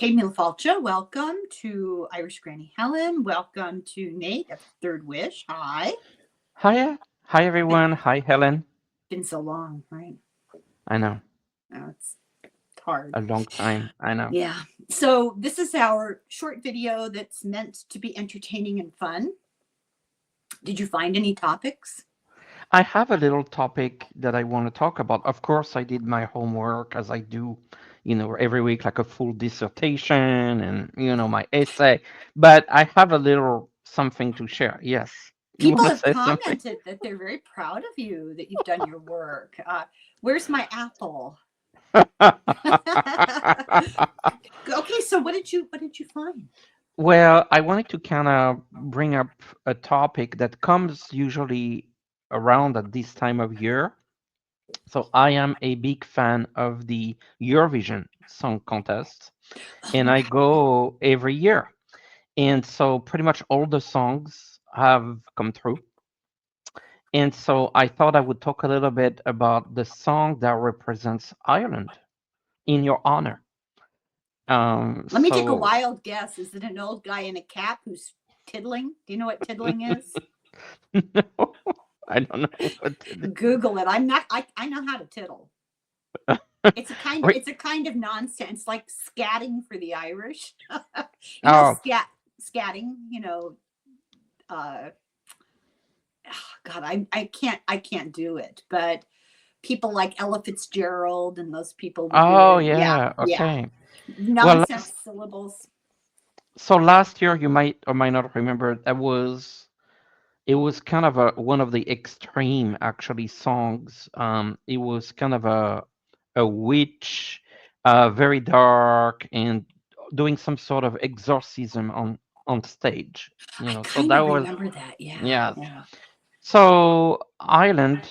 Kate Milfalcha, welcome to Irish Granny Helen. Welcome to Nate at Third Wish. Hi. Hiya. Hi, It's everyone. Hi, Helen. been so long, right? I know. Oh, it's hard. A long time. I know. Yeah. So this is our short video that's meant to be entertaining and fun. Did you find any topics? I have a little topic that I want to talk about. Of course, I did my homework as I do, every week, like a full dissertation and, my essay. But I have a little something to share. Yes. You People want to have say something? commented that they're very proud of you, that you've done your work. Where's my apple? Okay, so what did you find? Well, I wanted to kind of bring up a topic that comes usually around at this time of year. So I am a big fan of the Eurovision Song Contest, and Oh, I go every year. And so pretty much all the songs have come through. And so I thought I would talk a little bit about the song that represents Ireland in your honor. let me take a So wild guess. Is it an old guy in a cap who's tiddling? Do you know what tiddling is? no, I don't know what to do. Google it. I'm not. I know how to tiddle. It's a kind. Re- It's a kind of nonsense, like scatting for the Irish. Oh, Scatting. Uh, God, I can't do it. But people like Ella Fitzgerald and those people would do oh it. Yeah, yeah, yeah. okay. Well, Nonsense syllables. so last year you might or might not remember it was kind of one of the extreme actually songs. It was kind of a witch, very dark and doing some sort of exorcism on stage. I So kind that of was remember that. Yeah, yeah. yeah. So Ireland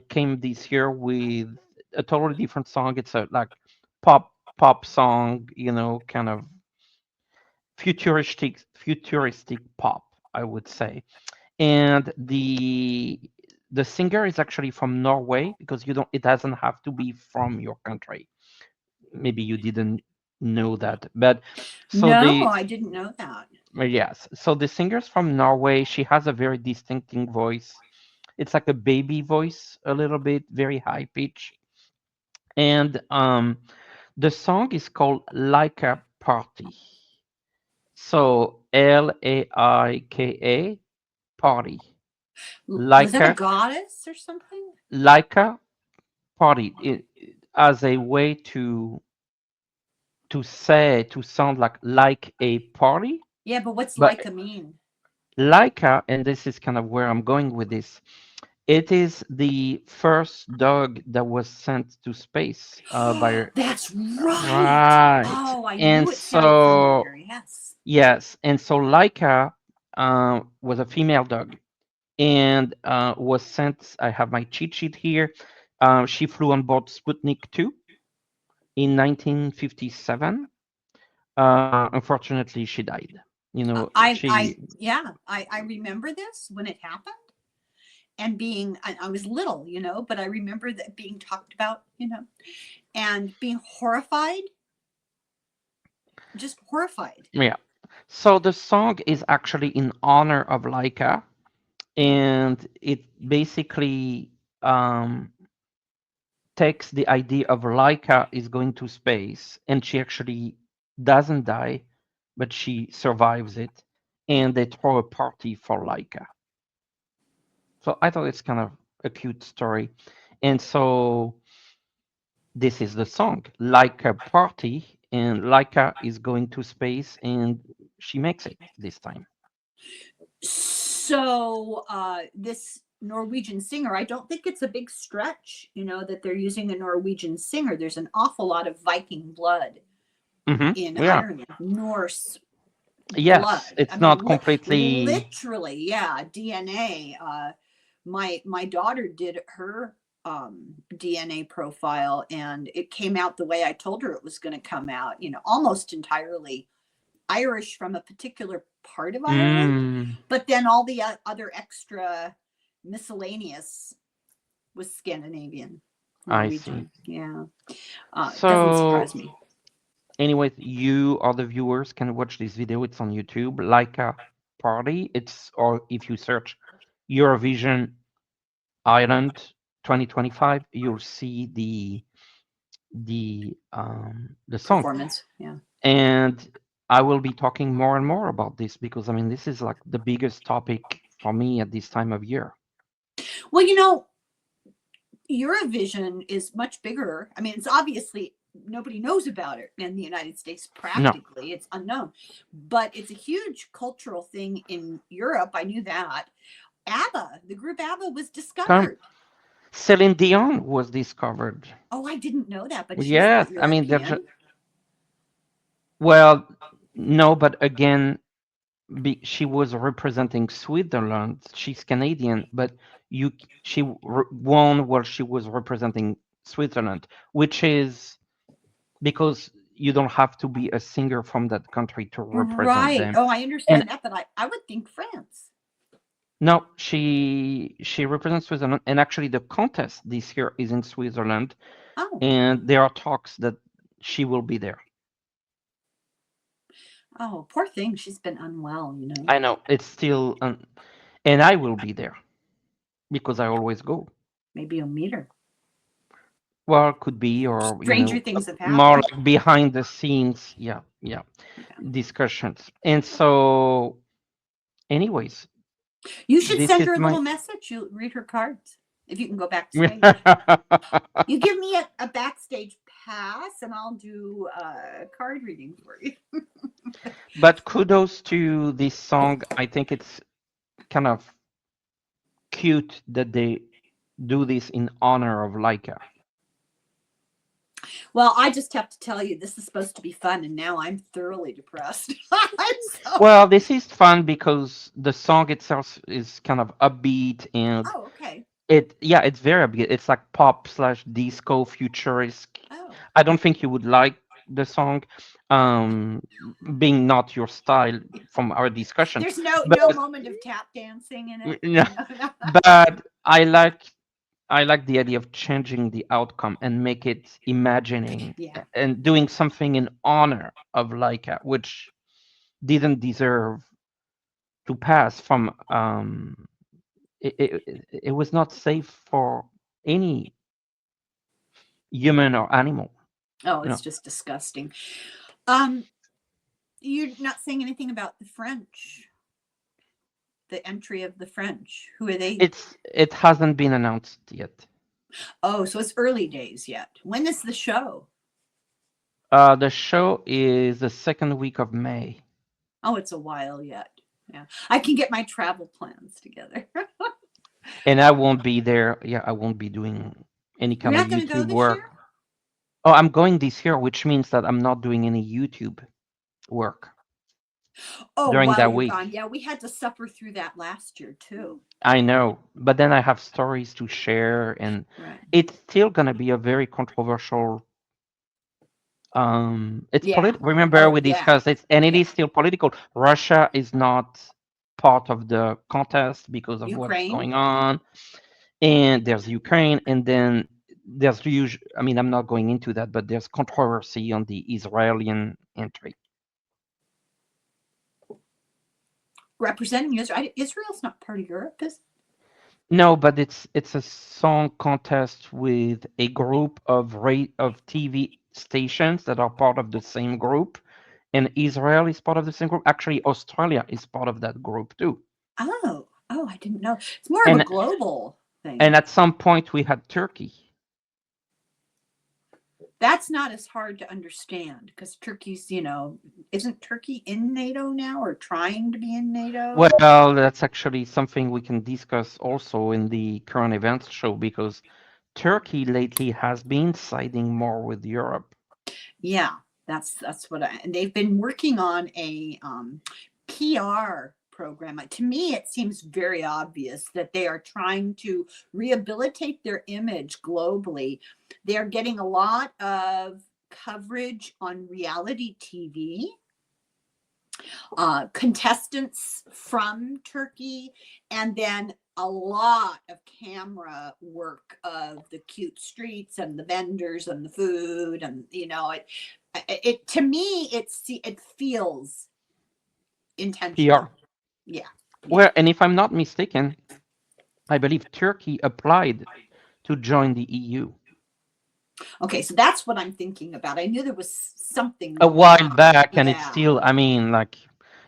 came this year with a totally different song. It's a like pop song, kind of futuristic pop, I would say. And the singer is actually from Norway because you don't it doesn't have to be from your country. Maybe you didn't know that. But so No, the I didn't know that. yes, so the singer's from Norway. She has a very distinctive voice. It's like a baby voice a little bit, very high pitch. And the song is called Like a Party. So Laika party. Was Like that a a goddess or something? like a party as a way to sound like a party, Yeah, but what's but like a mean? Laika, and this is kind of where I'm going with this. It is the first dog that was sent to space by That's right. right, Oh, I and knew it sounded so familiar. Yes. yes, and so Laika was a female dog and was sent. I have my cheat sheet here. She flew on board Sputnik 2 in 1957. Unfortunately, she died. Yeah, I remember this when it happened and I was little, but I remember that being talked about, and being horrified, just horrified. Yeah. So the song is actually in honor of Laika, and it basically um, takes the idea of Laika is going to space, and she actually doesn't die, but she survives it, and they throw a party for Laika. So I thought it's kind of a cute story. And so this is the song, Laika Party, and Laika is going to space and she makes it this time. So this Norwegian singer, I don't think it's a big stretch, that they're using a Norwegian singer. There's an awful lot of Viking blood in Yeah. Ireland, Norse Yes, blood. I it's mean, not completely. literally, yeah, DNA. My daughter did her DNA profile, and it came out the way I told her it was going to come out. Almost entirely Irish from a particular part of Ireland, Mm, but then all the other extra miscellaneous was Scandinavian, I see. Norwegian. Yeah, doesn't So surprise me. Anyways, you or the viewers can watch this video. It's on YouTube, like a party. It's or if you search Eurovision Ireland 2025, you'll see the song. Performance. Yeah. And I will be talking more and more about this because I mean this is like the biggest topic for me at this time of year. Well, you know, Eurovision is much bigger. I mean, it's obviously nobody knows about it in the United States. No, Practically, it's unknown, but it's a huge cultural thing in Europe. I knew that. ABBA, the group ABBA, was come. discovered. Celine Dion was discovered. Oh, I didn't know that, but she's Yes, not I mean there's European. well, no, but again, she was representing Switzerland. She's Canadian, but she won while she was representing Switzerland, which is because you don't have to be a singer from that country to represent Right. them. Oh, I And understand that, but I would think France. no, she represents Switzerland, and actually the contest this year is in Switzerland, Oh, and there are talks that she will be there. oh, poor thing. She's been unwell, you know. I know it's still, and I will be there because I always go. Maybe you'll meet her. Well, could be, or Stranger things have more happened. like behind the scenes, yeah, Yeah. discussions. And so, anyways, You should this send is her a my. little message. You'll read her cards if you can go backstage. You give me a backstage pass, and I'll do a card reading for you. But kudos to this song. I think it's kind of cute that they do this in honor of Laika. Well, I just have to tell you, this is supposed to be fun, and now I'm thoroughly depressed. Well, this is fun because the song itself is kind of upbeat and Oh, okay. it's very upbeat. It's like pop slash disco futuristic. Oh, I don't think you would like the song, um, being not your style from our discussion, there's no but moment of tap dancing in it. yeah, No. but I like the idea of changing the outcome and make it imagining Yeah. and doing something in honor of Laika, which didn't deserve to pass from it was not safe for any human or animal. Oh, You it's know, just disgusting. Um, you're not saying anything about the French, the entry of the French. Who are they? it hasn't been announced yet. Oh, so it's early days yet. When is the show? The show is the second week of May. Oh, it's a while yet. Yeah. I can get my travel plans together. And I won't be there. Yeah, I won't be doing any You're kind of not going to go YouTube this year? work. Oh, I'm going this year, which means that I'm not doing any YouTube work Oh, during while that you're gone. week. Yeah, we had to suffer through that last year too. I know, but then I have stories to share, and Right. it's still gonna be a very controversial. It's Yeah. Remember Oh, we yeah. discussed it, and it Yeah. is still political. Russia is not part of the contest because of what's Ukraine. going on, and there's Ukraine, and then there's I mean, I'm not going into that, but there's controversy on the Israeli entry. Representing Israel. Israel's not part of Europe, is it? No, but it's a song contest with a group of TV stations that are part of the same group, and Israel is part of the same group. Actually, Australia is part of that group too. Oh, I didn't know. It's more of a And global thing. and at some point we had Turkey. That's not as hard to understand because Turkey's, isn't Turkey in NATO now or trying to be in NATO? Well, that's actually something we can discuss also in the current events show because Turkey lately has been siding more with Europe. Yeah, that's what and they've been working on a PR program. To me, it seems very obvious that they are trying to rehabilitate their image globally. They're getting a lot of coverage on reality TV. Contestants from Turkey, and then a lot of camera work of the cute streets and the vendors and the food, and it to me it feels intentional. PR. Yeah. Well, and if I'm not mistaken, I believe Turkey applied to join the EU Okay, so that's what I'm thinking about. I knew there was something a going while on. back, and it's Yeah. still, I mean, like,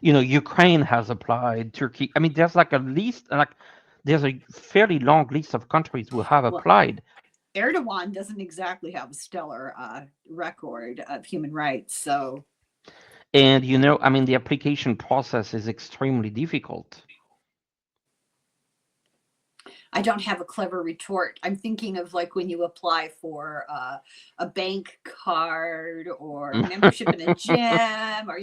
Ukraine has applied, Turkey. I mean, there's like a list, like, there's a fairly long list of countries who have Well, applied. Erdogan doesn't exactly have a stellar record of human rights, so And, I mean, the application process is extremely difficult. I don't have a clever retort. I'm thinking of like when you apply for a bank card or membership in a gym, or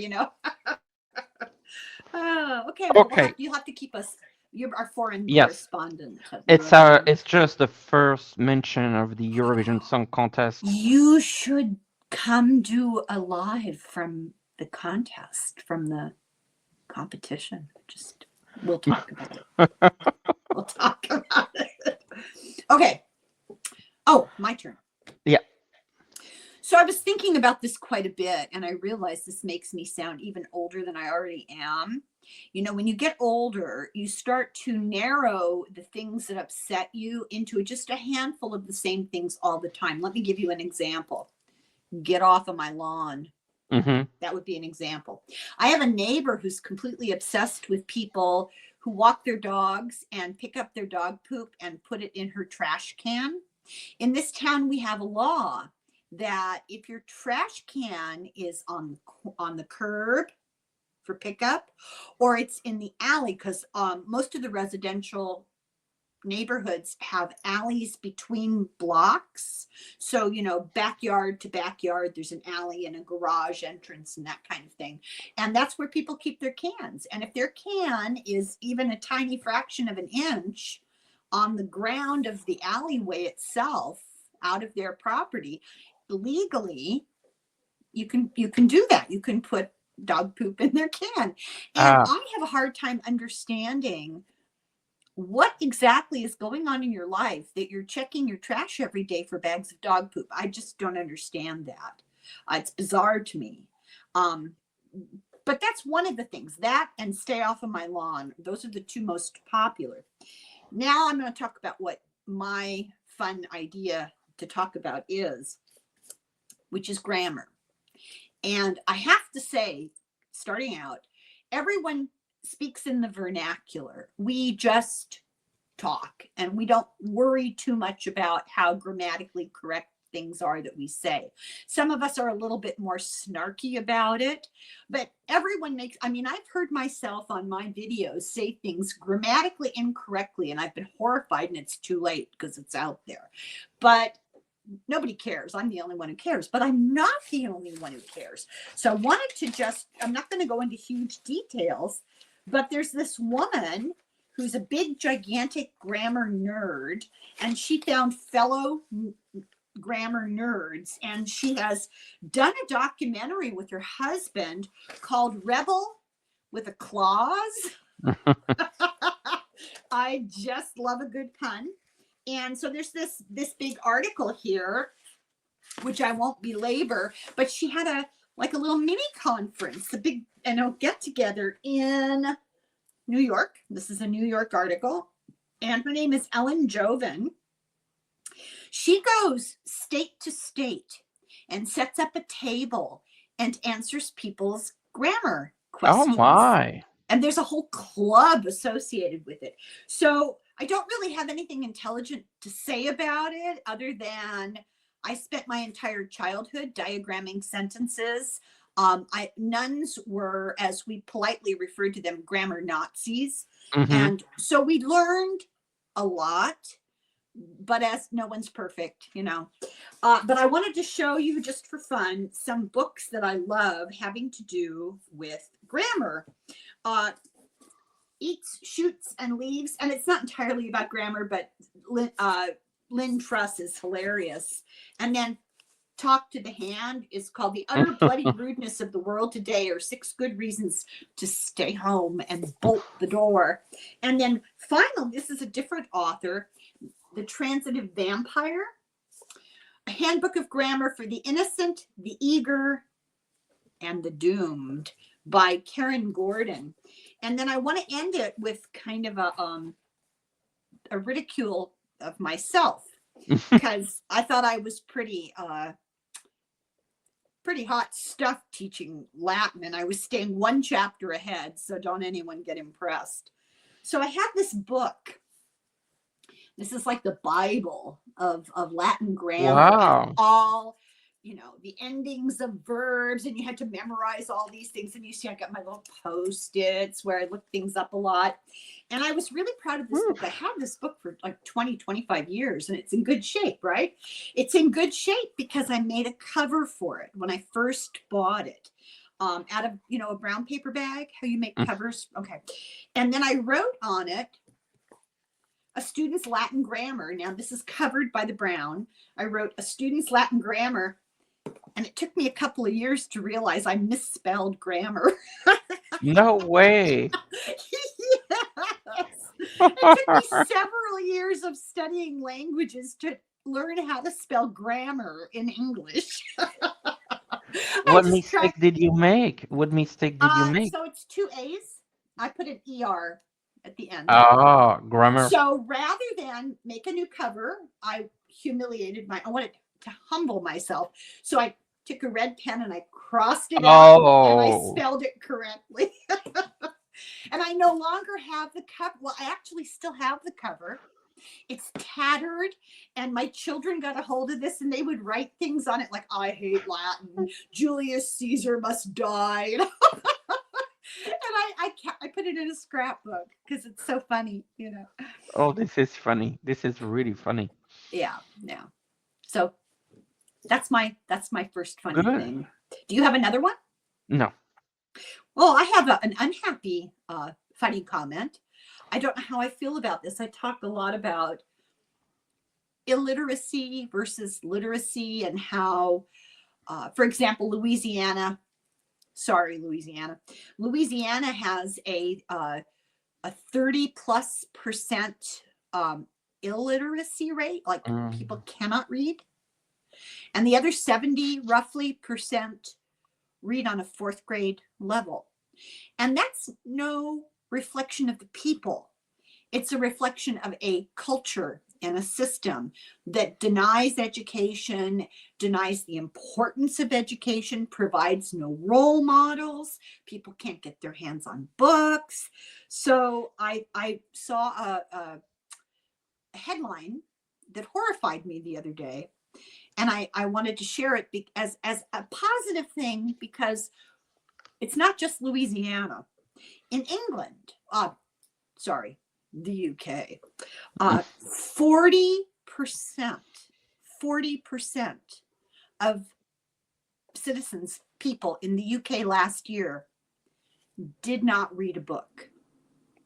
okay. Well, Okay. you'll have to keep us. You're our foreign Yes. correspondent. It's just the first mention of the Eurovision Song Contest. You should come do a live from the contest, from the competition. We'll talk about it. We'll talk about it. Okay. Oh, my turn. Yeah. So I was thinking about this quite a bit, and I realized this makes me sound even older than I already am. When you get older, you start to narrow the things that upset you into just a handful of the same things all the time. Let me give you an example. Get off of my lawn. Mm-hmm. That would be an example. I have a neighbor who's completely obsessed with people who walk their dogs and pick up their dog poop and put it in her trash can. In this town, we have a law that if your trash can is on the curb for pickup, or it's in the alley, because most of the residential neighborhoods have alleys between blocks. So, backyard to backyard, there's an alley and a garage entrance and that kind of thing. And that's where people keep their cans. And if their can is even a tiny fraction of an inch on the ground of the alleyway itself, out of their property, legally, you can do that. You can put dog poop in their can. And I have a hard time understanding what exactly is going on in your life that you're checking your trash every day for bags of dog poop. I just don't understand that. It's bizarre to me. But that's one of the things. That and stay off of my lawn. Those are the two most popular. Now I'm going to talk about what my fun idea to talk about is, which is grammar. And I have to say, starting out, everyone speaks in the vernacular. We just talk, and we don't worry too much about how grammatically correct things are that we say. Some of us are a little bit more snarky about it, but everyone I've heard myself on my videos say things grammatically incorrectly, and I've been horrified, and it's too late because it's out there. But nobody cares. I'm the only one who cares, but I'm not the only one who cares. So I wanted to I'm not going to go into huge details, but there's this woman who's a big, gigantic grammar nerd, and she found fellow grammar nerds, and she has done a documentary with her husband called Rebel with a Clause. I just love a good pun. And so there's this big article here, which I won't belabor, but she had a little mini conference, a big get together in New York. This is a New York article, and her name is Ellen Joven. She goes state to state and sets up a table and answers people's grammar questions. Oh my. And there's a whole club associated with it. So I don't really have anything intelligent to say about it other than I spent my entire childhood diagramming sentences. Nuns were, as we politely referred to them, grammar Nazis. Mm-hmm. And so we learned a lot, but as no one's perfect, but I wanted to show you, just for fun, some books that I love having to do with grammar. Eats, Shoots, and Leaves, and it's not entirely about grammar, but Lynn Truss is hilarious. And then talk to the hand is called The Utter Bloody Rudeness of the World Today, or 6 Good Reasons to Stay Home and Bolt the Door. And then finally, this is a different author, The Transitive Vampire, A Handbook of Grammar for the Innocent, the Eager, and the Doomed by Karen Gordon. And then I want to end it with kind of a ridicule of myself, because I thought I was pretty hot stuff teaching Latin, and I was staying 1 chapter ahead, so don't anyone get impressed. So I have this book. This is like the Bible of Latin grammar. Wow. All, the endings of verbs, and you had to memorize all these things. And you see, I got my little Post-its where I look things up a lot. And I was really proud of this book. I had this book for like 20, 25 years, and it's in good shape, right? It's in good shape because I made a cover for it when I first bought it. Out of, a brown paper bag, how you make covers. Okay. And then I wrote on it, A Student's Latin Grammar. Now, this is covered by the brown. I wrote A Student's Latin Grammar, and it took me a couple of years to realize I misspelled grammar. No way. Yes. It took me several years of studying languages to learn how to spell grammar in English. What mistake did you make? What mistake did you make? So it's 2 A's. I put an ER at the end. Oh, grammar. So rather than make a new cover, I wanted to humble myself. So I took a red pen and I crossed it out, and I spelled it correctly. And I no longer have the cover. Well, I actually still have the cover. It's tattered, and my children got a hold of this, and they would write things on it like, I hate Latin, Julius Caesar must die. And I put it in a scrapbook because it's so funny, Oh, this is funny. This is really funny. Yeah. So that's my first funny thing. Do you have another one? No. Well, I have an unhappy funny comment. I don't know how I feel about this. I talk a lot about illiteracy versus literacy, and how, for example, Louisiana has a 30+% illiteracy rate, like people cannot read, and the other 70 roughly percent read on a 4th grade level. And that's no reflection of the people. It's a reflection of a culture and a system that denies education, denies the importance of education, provides no role models. People can't get their hands on books. So I saw a headline that horrified me the other day, and I wanted to share it as a positive thing, because it's not just Louisiana. In England, the UK, 40% of citizens, people in the UK last year did not read a book.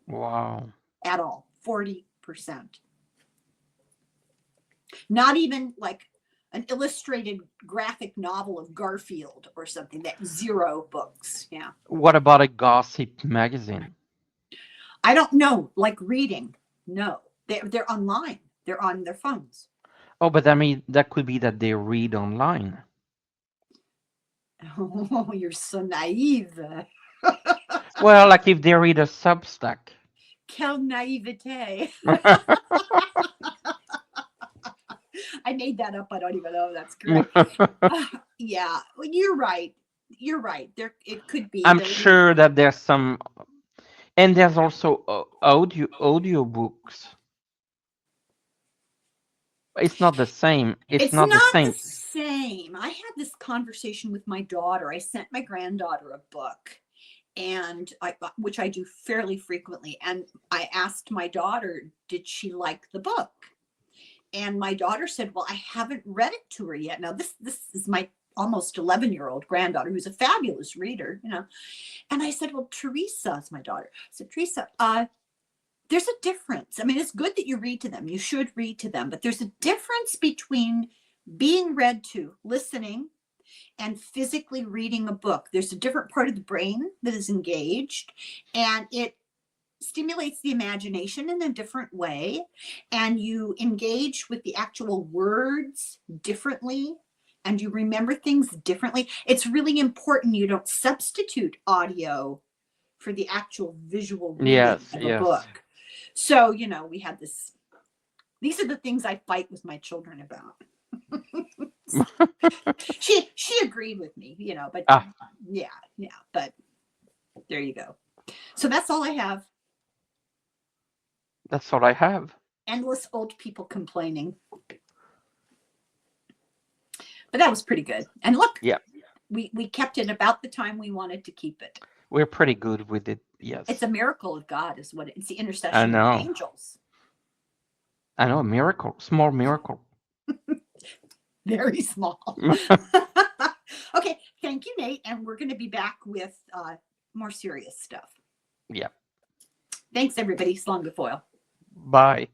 Wow. At all. 40%. Not even like an illustrated graphic novel of Garfield or something. That 0 books. Yeah. What about a gossip magazine? I don't know. Like reading. No. They're online. They're on their phones. Oh, but I mean, that could be that they read online. Oh, you're so naive. Well, like if they read a Substack. Quelle naivete. I made that up. I don't even know if that's correct. Yeah, you're right. There, it could be. I'm sure that there's some, and there's also audio books. It's not the same. It's not the same. I had this conversation with my daughter. I sent my granddaughter a book, and which I do fairly frequently. And I asked my daughter, did she like the book? And my daughter said, well, I haven't read it to her yet. Now, this is my almost 11-year-old granddaughter, who's a fabulous reader, And I said, well, Teresa is my daughter. I said, Teresa, there's a difference. I mean, it's good that you read to them. You should read to them. But there's a difference between being read to, listening, and physically reading a book. There's a different part of the brain that is engaged, and it stimulates the imagination in a different way, and you engage with the actual words differently, and you remember things differently. It's really important you don't substitute audio for the actual visual reading Yes, of a yes. book. So, you know, we had this. These are the things I fight with my children about. she agreed with me, you know, but yeah, but there you go. So that's all I have. That's all I have. Endless old people complaining. But that was pretty good. And look, Yeah, we kept it about the time we wanted to keep it. we're pretty good with it. Yes. It's a miracle of God, is what it's the I intercession of the know. angels. I know, a miracle, small miracle. Very small. Okay, thank you, Nate. And we're going to be back with more serious stuff. Yeah. Thanks, everybody. Slung the foil. Bye.